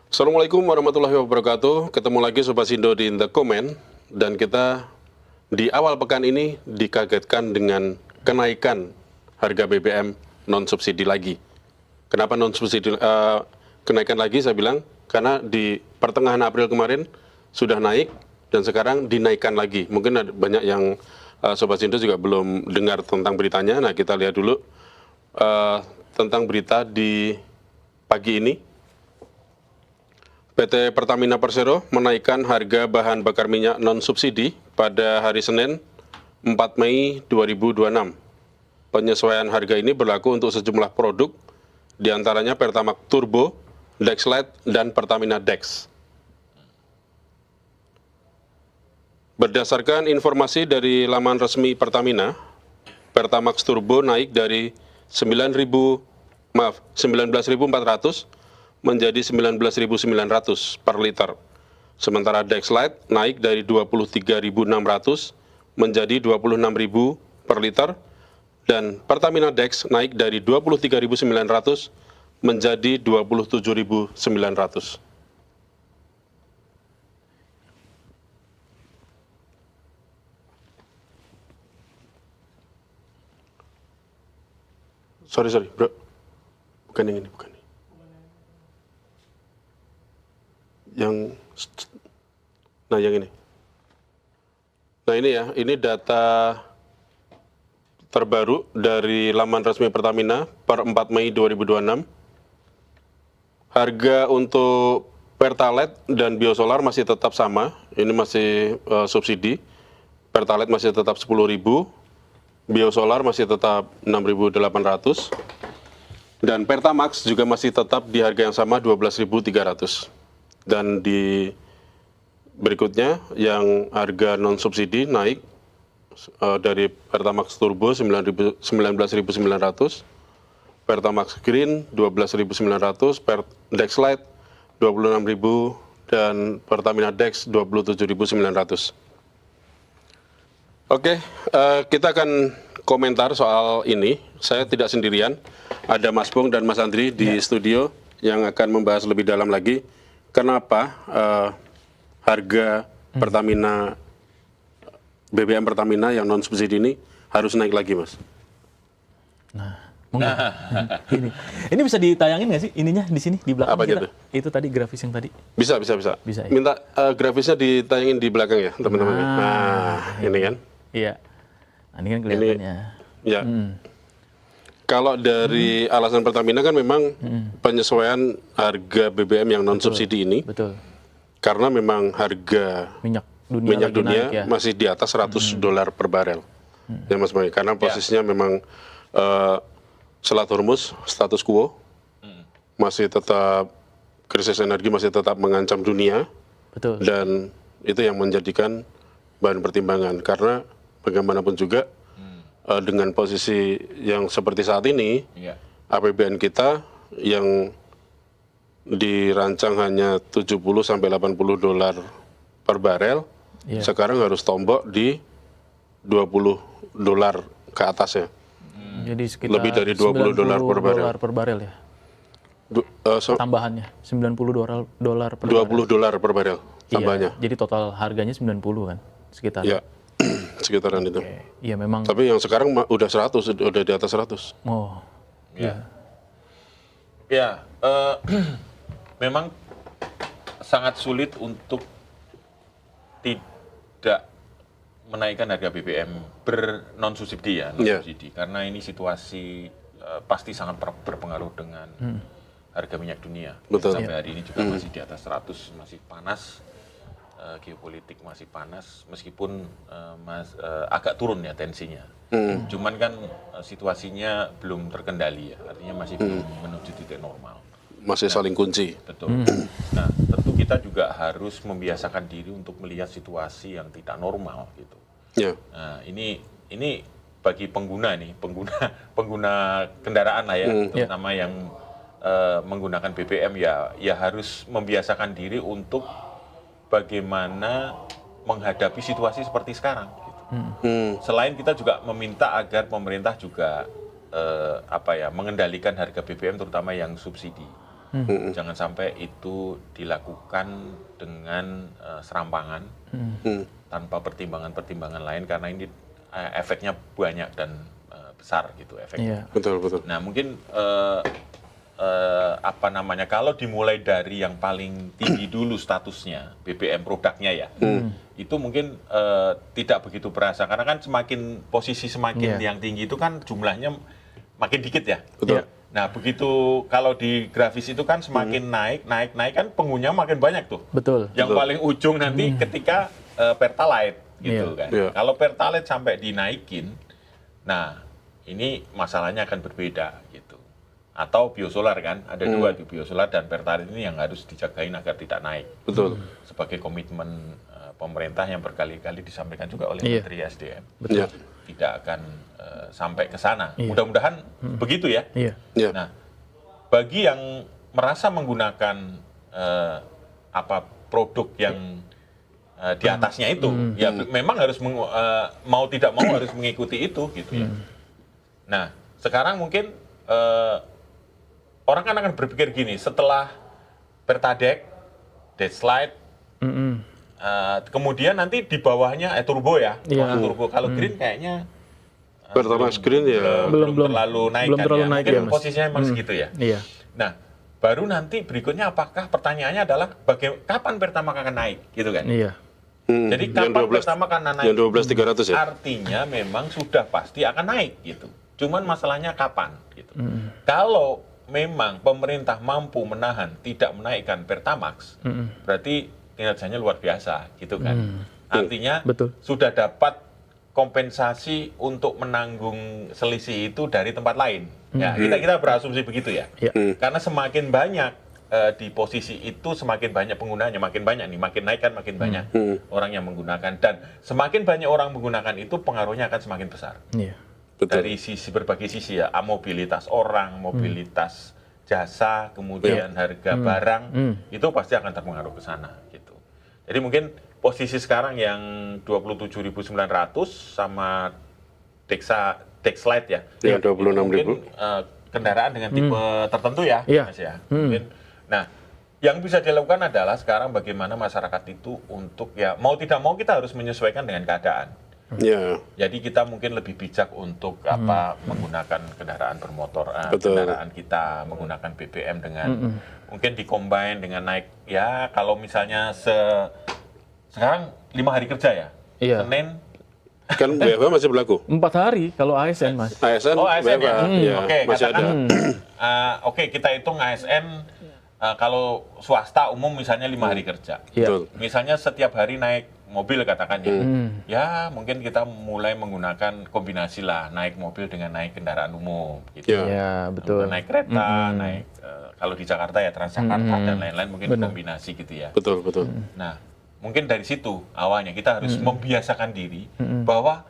Assalamualaikum warahmatullahi wabarakatuh. Ketemu lagi Sobat Sindo di The Comment. Dan kita di awal pekan ini dikagetkan dengan kenaikan harga BBM non-subsidi lagi. Kenapa non-subsidi kenaikan lagi saya bilang? Karena di pertengahan April kemarin sudah naik dan sekarang dinaikkan lagi. Mungkin ada banyak yang Sobat Sindo juga belum dengar tentang beritanya. Nah, kita lihat dulu tentang berita di pagi ini. PT Pertamina Persero menaikkan harga bahan bakar minyak non-subsidi pada hari Senin 4 Mei 2026. Penyesuaian harga ini berlaku untuk sejumlah produk, diantaranya Pertamax Turbo, Dexlite, dan Pertamina Dex. Berdasarkan informasi dari laman resmi Pertamina, Pertamax Turbo naik dari 19.400 menjadi 19.900 per liter. Sementara Dexlite naik dari 23.600 menjadi 26.000 per liter dan Pertamina Dex naik dari 23.900 menjadi 27.900. Sorry, bro. Bukan yang ini, bukan. Yang ini. Nah ini ya, ini data terbaru dari laman resmi Pertamina per 4 Mei 2026. Harga untuk Pertalite dan Biosolar masih tetap sama, ini masih subsidi. Pertalite masih tetap 10.000, Biosolar masih tetap 6.800, dan Pertamax juga masih tetap di harga yang sama 12.300. Dan di berikutnya yang harga non-subsidi naik dari Pertamax Turbo 19.900, Pertamax Green 12.900, Dexlite 26.000 dan Pertamina Dex 27.900. Oke, kita akan komentar soal ini. Saya tidak sendirian, ada Mas Pung dan Mas Andri di studio yang akan membahas lebih dalam lagi. Kenapa harga Pertamina, BBM Pertamina yang non-subsidi ini harus naik lagi, Mas? Ini bisa ditayangin nggak sih ininya di sini di belakang Apa kita? gitu? Itu tadi grafis yang tadi. Bisa. Bisa, ya? Minta grafisnya ditayangin di belakang ya, teman-teman. Ini kan? Iya. Nah, ini kan kelihatannya. Ya. Kalau dari alasan Pertamina kan memang penyesuaian harga BBM yang non-subsidi ini, Betul. karena memang harga Minyak dunia dunia naik, ya. masih di atas $100 per barel. Ya Mas Boy, karena posisinya memang Selat Hormuz status quo, masih tetap krisis energi masih tetap mengancam dunia. Betul. Dan itu yang menjadikan bahan pertimbangan, karena bagaimanapun juga dengan posisi yang seperti saat ini, APBN kita yang dirancang hanya 70 sampai $80 per barel, sekarang harus tombok di $20 ke atasnya. Jadi sekitar lebih dari $20 per barel. ya. Tambahannya $90 per $20 per barel tambahnya. Iya, jadi total harganya 90 kan sekitar. Ya, sekitaran itu. Iya memang. Tapi yang sekarang udah 100, udah di atas 100. Oh. Ya, memang sangat sulit untuk tidak menaikkan harga BBM non-subsidi ya, non-subsidi. Karena ini situasi pasti sangat berpengaruh dengan harga minyak dunia. Betul. Sampai hari ini juga masih di atas 100, masih panas. Geopolitik masih panas, meskipun agak turun ya tensinya. Cuman kan situasinya belum terkendali ya, artinya masih belum menuju titik normal. Masih saling kunci. Betul. Nah, tentu kita juga harus membiasakan diri untuk melihat situasi yang tidak normal gitu. Ya. Nah, ini bagi pengguna kendaraan lah ya, terutama yang menggunakan BBM ya harus membiasakan diri untuk bagaimana menghadapi situasi seperti sekarang. Gitu. Selain kita juga meminta agar pemerintah juga mengendalikan harga BBM terutama yang subsidi. Jangan sampai itu dilakukan dengan serampangan tanpa pertimbangan-pertimbangan lain, karena ini efeknya banyak dan besar gitu efeknya. Betul. Nah mungkin kalau dimulai dari yang paling tinggi dulu statusnya BBM produknya ya, itu mungkin tidak begitu berasa, karena kan posisi semakin yang tinggi itu kan jumlahnya makin dikit ya. Betul. Nah begitu kalau di grafis itu kan semakin naik kan pengguna makin banyak tuh. Betul. Yang paling ujung nanti ketika Pertalite gitu kan. Kalau Pertalite sampai dinaikin, nah ini masalahnya akan berbeda gitu. Atau biosolar kan, ada dua, biosolar dan Pertalite ini yang harus dijagain agar tidak naik. Betul. Sebagai komitmen pemerintah yang berkali-kali disampaikan juga oleh Menteri SDM. Betul. Tidak akan sampai ke sana. Mudah-mudahan begitu ya. Nah, bagi yang merasa menggunakan produk yang di atasnya itu, ya memang harus mau tidak mau harus mengikuti itu gitu ya. Nah, sekarang mungkin orang kan akan berpikir gini, setelah Pertadec, Deadslide, kemudian nanti di bawahnya turbo ya, turbo. Kalau green kayaknya Pertamax Green ya belum terlalu naik belum kan terlalu ya. naik Mungkin ya, Mas. posisinya memang segitu ya. Nah, baru nanti berikutnya apakah pertanyaannya adalah kapan Pertamax akan naik gitu kan? Jadi kapan Pertamax akan naik? Yang 12.300 ya. Artinya memang sudah pasti akan naik gitu. Cuman masalahnya kapan gitu. Kalau memang pemerintah mampu menahan tidak menaikkan Pertamax, berarti kinerjanya luar biasa gitu kan. Artinya sudah dapat kompensasi untuk menanggung selisih itu dari tempat lain. Ya, kita berasumsi begitu ya. Karena semakin banyak di posisi itu, semakin banyak penggunanya, makin banyak nih, makin naik kan makin banyak orang yang menggunakan, dan semakin banyak orang menggunakan itu pengaruhnya akan semakin besar. Dari berbagai sisi ya, mobilitas orang, mobilitas jasa, kemudian harga barang itu pasti akan terpengaruh ke sana gitu. Jadi mungkin posisi sekarang yang 27.900 sama Deadslide ya. Yang 26.000. Mungkin kendaraan dengan tipe tertentu ya, Mas ya. Mungkin. Nah, yang bisa dilakukan adalah sekarang bagaimana masyarakat itu untuk ya mau tidak mau kita harus menyesuaikan dengan keadaan. Jadi kita mungkin lebih bijak untuk menggunakan kendaraan bermotor, kendaraan kita menggunakan BBM dengan mungkin dikombin dengan naik ya, kalau misalnya sekarang 5 hari kerja ya, Senin kan WFH masih berlaku. 4 hari kalau ASN, Mas. ASN, ASN ya. masih ada. Oke, kita hitung ASN kalau swasta umum misalnya 5 hari kerja. Misalnya setiap hari naik mobil katakan ya. Ya, mungkin kita mulai menggunakan kombinasi lah, naik mobil dengan naik kendaraan umum gitu. Betul. Naik kereta, naik kalau di Jakarta ya Transjakarta dan lain-lain, mungkin kombinasi gitu ya. Betul. Nah, mungkin dari situ awalnya kita harus membiasakan diri bahwa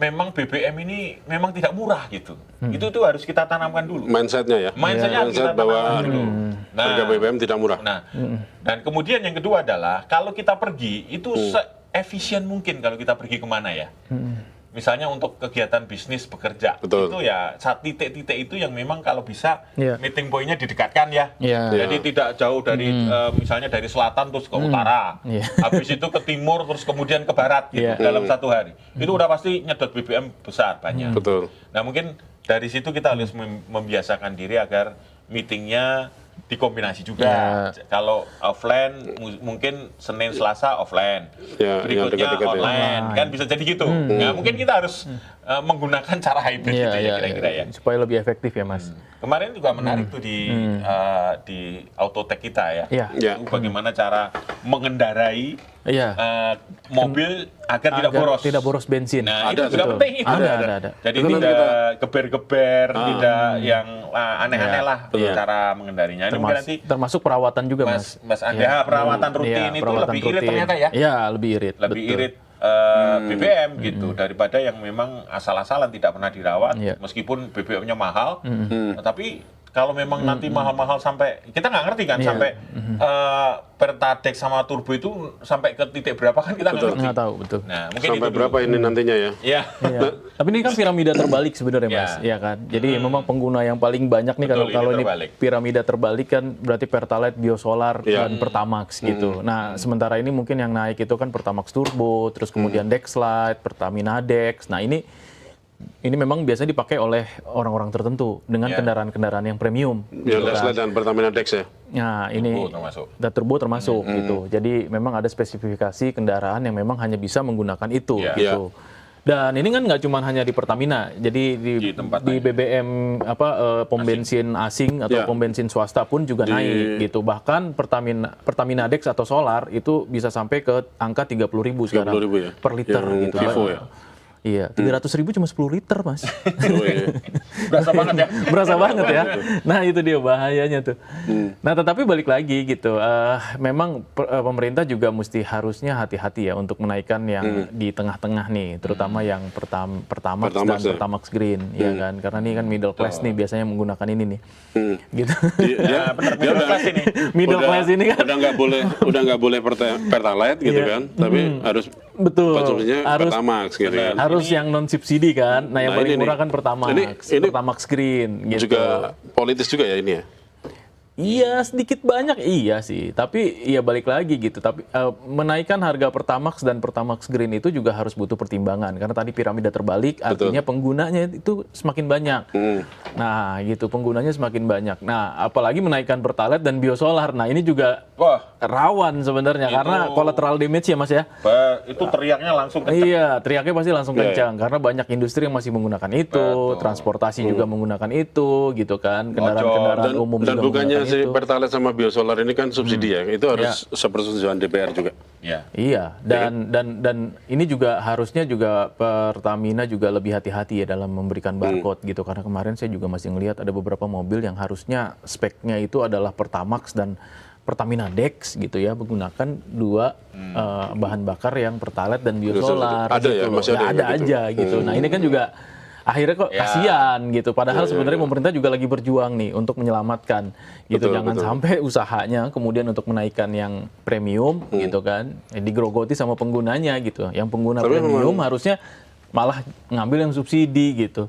memang BBM ini memang tidak murah gitu. Itu harus kita tanamkan dulu. Mindsetnya ya. Mindsetnya kita bahwa tanamkan dulu. harga BBM tidak murah. Nah, dan kemudian yang kedua adalah kalau kita pergi itu se-efisien mungkin kalau kita pergi kemana ya. Misalnya untuk kegiatan bisnis bekerja, itu ya saat titik-titik itu yang memang kalau bisa meeting point-nya didekatkan ya. Jadi tidak jauh dari misalnya dari selatan terus ke utara, habis itu ke timur terus kemudian ke barat gitu dalam satu hari. Itu udah pasti nyedot BBM besar banyak. Nah mungkin dari situ kita harus membiasakan diri agar meetingnya dikombinasi juga. Kalau offline mungkin Senin Selasa offline, berikutnya online, kan bisa jadi gitu. Nah, mungkin kita harus menggunakan cara hybrid gitu ya kira-kira ya. Supaya lebih efektif ya, Mas. Kemarin juga menarik tuh di Autotech kita ya. Itu bagaimana cara mengendarai mobil agar tidak boros bensin. Nah, itu juga penting itu. Ada. Jadi tidak geber-geber, tidak yang aneh-aneh lah cara mengendarinya. Ini mungkin nanti termasuk perawatan juga, Mas. Mas ada perawatan rutin itu lebih irit ternyata ya. Iya, lebih irit. Lebih irit BBM gitu daripada yang memang asal-asalan tidak pernah dirawat, meskipun BBM-nya mahal, tapi Kalau memang nanti mahal-mahal sampai, kita nggak ngerti kan sampai Pertadex sama Turbo itu sampai ke titik berapa kan kita nggak ngerti. Nggak tahu, betul. Nah, mungkin Sampai itu berapa ini nantinya ya? Iya. Iya. Tapi ini kan piramida terbalik sebenarnya, Mas. Ya. Iya kan? Jadi memang pengguna yang paling banyak nih Betul, kalau ini ini terbalik. piramida terbalik kan berarti Pertalite, Biosolar, Iya. dan Pertamax gitu. Nah, sementara ini mungkin yang naik itu kan Pertamax Turbo, terus kemudian Dexlite, Pertamina Dex. Nah, ini memang biasanya dipakai oleh orang-orang tertentu dengan Ya. kendaraan-kendaraan yang premium. Ya, Tesla dan Pertamina Dex ya. Nah, ini Turbo termasuk. dan Turbo termasuk gitu. Jadi memang ada spesifikasi kendaraan yang memang hanya bisa menggunakan itu Ya. gitu. Dan ini kan nggak cuma hanya di Pertamina, jadi Di tempat di lain. BBM pom bensin asing atau Ya. pom bensin swasta pun juga naik gitu. Bahkan Pertamina Dex atau Solar itu bisa sampai ke angka 30.000 sekarang 30.000 ya? per liter Yang gitu. Vivo ya? Iya, 300.000 cuma 10 liter, Mas. Oh, iya. Berasa banget ya. Berasa banget ya. Nah itu dia bahayanya tuh. Nah tetapi balik lagi gitu, memang pemerintah juga harusnya hati-hati ya untuk menaikkan yang di tengah-tengah nih, terutama yang Pertamax dan Pertamax ya. Pertamax Green, ya kan? Karena ini kan middle class nih biasanya menggunakan ini nih, gitu. Ya, benar, middle class ini. Middle class ini kan. udah nggak boleh Pertalite gitu Iya. kan, tapi harus Betul. konsumsinya Harus Pertamax gitu kan. harus yang non subsidi kan. Nah yang Nah, paling ini murah nih. kan Pertamax, Ini Pertamax Green gitu. Juga politis juga ya ini ya. Iya sedikit banyak iya sih, tapi ya balik lagi gitu. Tapi menaikkan harga Pertamax dan Pertamax Green itu juga harus butuh pertimbangan karena tadi piramida terbalik, artinya penggunanya itu semakin banyak. Nah gitu penggunanya semakin banyak. Nah apalagi menaikkan Pertalite dan Biosolar. Nah ini juga Wah, rawan sebenarnya karena collateral damage ya Mas ya. itu teriaknya langsung kenceng. Iya, teriaknya pasti langsung kencang karena banyak industri yang masih menggunakan itu, transportasi juga menggunakan itu, gitu kan, kendaraan-kendaraan umum Dan juga bukannya menggunakan si itu. Pertalite sama Biosolar ini kan subsidi ya, itu harus sepersetujuan DPR juga. Ya. Iya, dan ini juga harusnya juga Pertamina juga lebih hati-hati ya dalam memberikan barcode gitu, karena kemarin saya juga masih ngelihat ada beberapa mobil yang harusnya speknya itu adalah Pertamax dan Pertamina Dex gitu ya, menggunakan dua bahan bakar yang Pertalite dan Biosolar. Ada ya, gitu loh. masih ada Ya, yang ada kayak gitu. aja gitu. Nah ini kan juga akhirnya kok kasihan gitu. Padahal sebenarnya pemerintah juga lagi berjuang nih untuk menyelamatkan gitu. Betul, Jangan betul. sampai usahanya kemudian untuk menaikkan yang premium gitu kan, digerogoti sama penggunanya gitu. Yang pengguna Tapi premium harusnya malah ngambil yang subsidi gitu.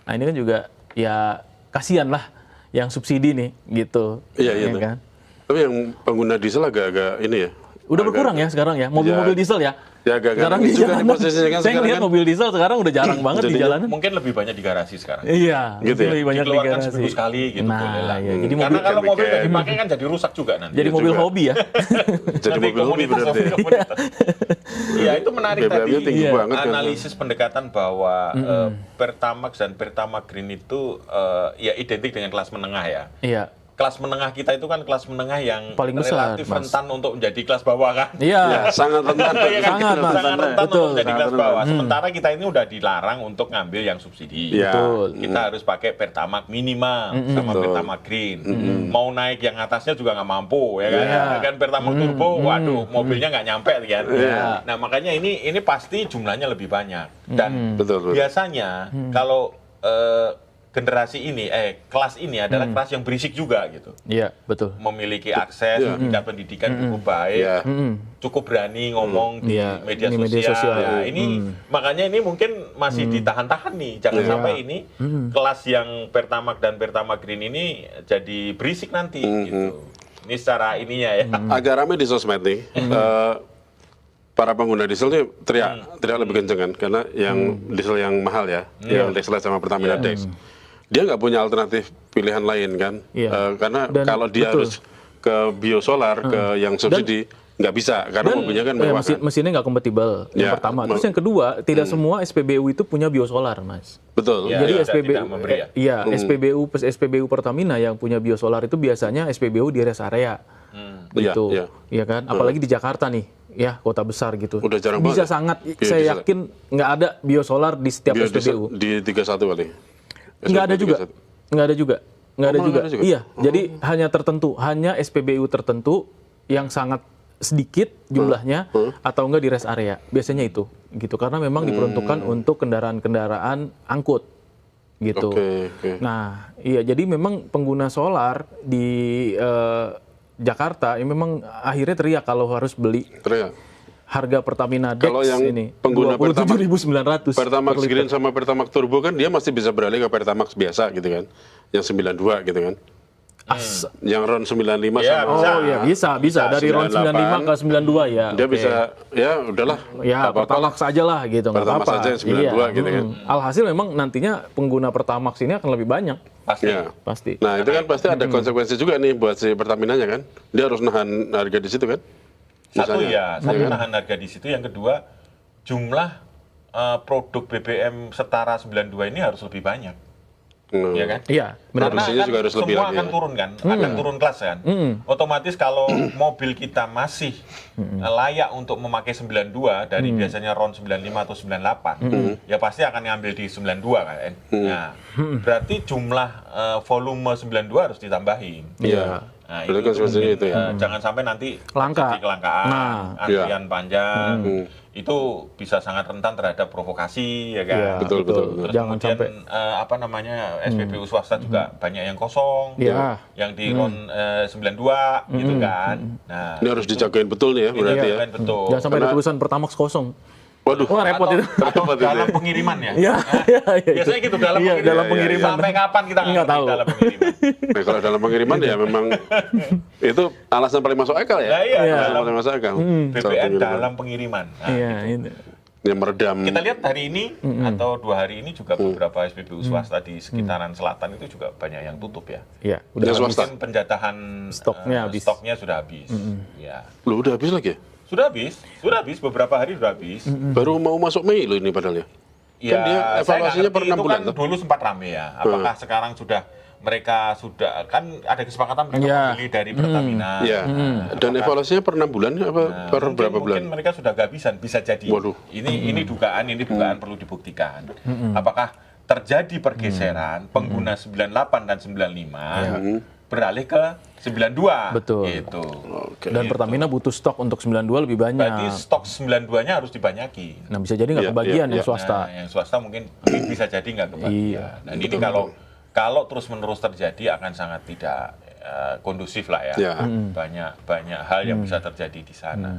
Nah ini kan juga ya kasihan lah yang subsidi nih gitu. Iya, iya. Ya kan? Tapi yang pengguna diesel agak-agak ini ya. Udah berkurang ya sekarang ya, mobil-mobil diesel ya. Ya agak-agak Sekarang ini di juga nih jalanan, posisinya kan saya sekarang ngeliat kan. mobil diesel sekarang udah jarang banget di Jadinya jalanan. Mungkin lebih banyak di garasi sekarang. Iya, Gitu ya? lebih banyak di Dikeluarkan garasi. seminggu sekali gitu Nah, boleh lah. iya. Jadi Karena mobil kalau mobil weekend. nggak dipakai kan jadi rusak juga nanti. jadi mobil juga. hobi ya. Jadi Nanti mobil hobi komunitas berarti ya. komunitas. Iya itu menarik BBM-nya tadi. tinggi Iya. banget kan. Analisis pendekatan bahwa Pertamax dan Pertamax Green itu ya identik dengan kelas menengah ya. Iya. Kelas menengah kita itu kan kelas menengah yang Paling besar, relatif Mas. rentan untuk menjadi kelas bawah kan. Iya. Ya, sangat rentan. Iya kan? Sangat, Mas. Sangat rentan Betul. untuk menjadi Sangat kelas rentan. bawah. Sementara kita ini udah dilarang untuk ngambil yang subsidi. Iya. Betul. Kita harus pakai Pertamax minimal sama Betul. Pertamax Green. Mau naik yang atasnya juga nggak mampu, ya kan? Iya. Kan Pertamax Turbo, waduh, mobilnya nggak nyampe kan? Iya. Nah makanya ini pasti jumlahnya lebih banyak. Dan Betul, betul. biasanya kalau generasi ini, kelas ini adalah kelas yang berisik juga gitu. Iya, betul. Memiliki akses, tingkat pendidikan cukup baik, Iya. cukup berani ngomong di Iya, media di sosial. media sosial. Ya, ini makanya ini mungkin masih ditahan-tahan nih. Jangan sampai ini kelas yang Pertamax dan Pertamax Green ini jadi berisik nanti gitu. Ini secara ininya ya. Agak ramai di sosmed nih. Para pengguna diesel nih teriak lebih kenceng kan, karena yang diesel yang mahal ya, yang Dexlite sama Pertamina Dex. Dia nggak punya alternatif pilihan lain kan, Iya. karena Dan kalau dia betul. harus ke Biosolar, ke yang subsidi, nggak bisa, karena mobilnya kan mewah kan. mesinnya nggak kompatibel. Yang Ya, pertama. Terus yang kedua, tidak semua SPBU itu punya Biosolar, Mas. Betul. Ya, Jadi ya, SPBU, tidak memberi ya? iya, SPBU Pertamina yang punya Biosolar itu biasanya SPBU di rest area, gitu, Iya, ya kan? Apalagi di Jakarta nih, ya kota besar gitu. Udah jarang bisa banget. sangat, Iya, saya bisa. yakin nggak ada Biosolar di setiap SPBU. Di 31 kali. Nggak ada juga, nggak ada juga, nggak ada malah juga. nggak ada juga? Iya, jadi hanya tertentu, hanya SPBU tertentu yang sangat sedikit jumlahnya atau enggak di rest area. Biasanya itu, gitu. Karena memang diperuntukkan untuk kendaraan-kendaraan angkut, gitu. Oke. Nah, iya jadi memang pengguna solar di Jakarta ini memang akhirnya teriak kalau harus beli Teriak. harga Pertamina Dex Kalau yang ini pengguna 27.900 Pertamax per liter. Green sama Pertamax Turbo kan dia masih bisa beralih ke Pertamax biasa gitu kan. Yang 92 gitu kan. Yang RON 95 Ya, sama bisa. Oh iya bisa dari RON 95 ke 92 ya. dia oke. bisa ya udahlah. Ya nggak apa-apa lah. Pertamax aja lah gitu, nggak Pertamax apa-apa. aja yang 92 gitu kan. Alhasil memang nantinya pengguna Pertamax ini akan lebih banyak Pasti. Ya. pasti. Nah, itu kan pasti ada konsekuensi juga nih buat si Pertaminanya kan. Dia harus nahan harga di situ kan. Satu Misalnya. satu nahan harga di situ. Yang kedua, jumlah produk BBM setara 92 ini harus lebih banyak, ya kan? Iya, benar. Karena Produksinya kan juga harus lebih semua lagi akan ya. turun kan, akan turun kelas kan. Otomatis kalau mobil kita masih layak untuk memakai 92 dari biasanya RON 95 atau 98, ya pasti akan ngambil di 92 kan. Nah, berarti jumlah volume 92 harus ditambahin. Iya. Nah, Berarti konsekuensinya mungkin, itu ya. jangan sampai nanti Langka. terjadi kelangkaan, Nah. antrian panjang, itu bisa sangat rentan terhadap provokasi, ya kan? Iya, Betul. Terus Jangan kemudian sampai apa namanya SPBU swasta juga banyak yang kosong, Iya. yang di RON 92 gitu kan. Nah, Ini harus dijagain betul nih ya berarti ya. kan betul. Jangan sampai ada Karena- tulisan Pertamax kosong. Waduh. Wah repot Atau- itu. atau Repot itu dalam ya. pengiriman ya. Iya, Biasanya gitu dalam Iya, pengiriman. dalam pengiriman. Sampai kapan kita Nggak ngerti tahu. dalam pengiriman? Nah, kalau dalam pengiriman ya memang itu alasan paling masuk akal ya. Nah, iya, Iya. Alasan dalam paling masuk akal. Soal BBM pengiriman. dalam pengiriman. Nah, Iya, gitu. itu. Yang meredam. Kita lihat hari ini atau 2 hari ini juga beberapa SPBU swasta di sekitaran selatan itu juga banyak yang tutup ya. Iya, Yang udah swasta. Mungkin penjatahan Stoknya habis. stoknya sudah habis. Ya. Loh, udah habis lagi ya? Sudah habis, beberapa hari sudah habis. Baru mau masuk Mei loh ini padahal ya. Ya, Kan dia saya nggak evaluasinya ngerti, per 6 itu bulan, kan tuh. dulu sempat rame ya. Apakah sekarang mereka sudah kan ada kesepakatan mereka Iya. membeli dari Pertamina. Iya. Dan evaluasinya per 6 bulan apa per berapa bulan? Mungkin mereka sudah kehabisan, bisa jadi. Waduh. Ini dugaan perlu dibuktikan. Apakah terjadi pergeseran pengguna 98 dan 95 beralih ke 92? Betul. Gitu. Oke. Dan Pertamina butuh stok untuk 92 lebih banyak. Berarti stok 92-nya harus dibanyaki. Nah, bisa jadi nggak Iya, kebagian iya, yang swasta. Nah, yang swasta mungkin bisa jadi nggak kebagian. Iya, Dan ini kalau terus-menerus terjadi akan sangat tidak kondusif lah ya. Ya. Banyak hal yang bisa terjadi di sana.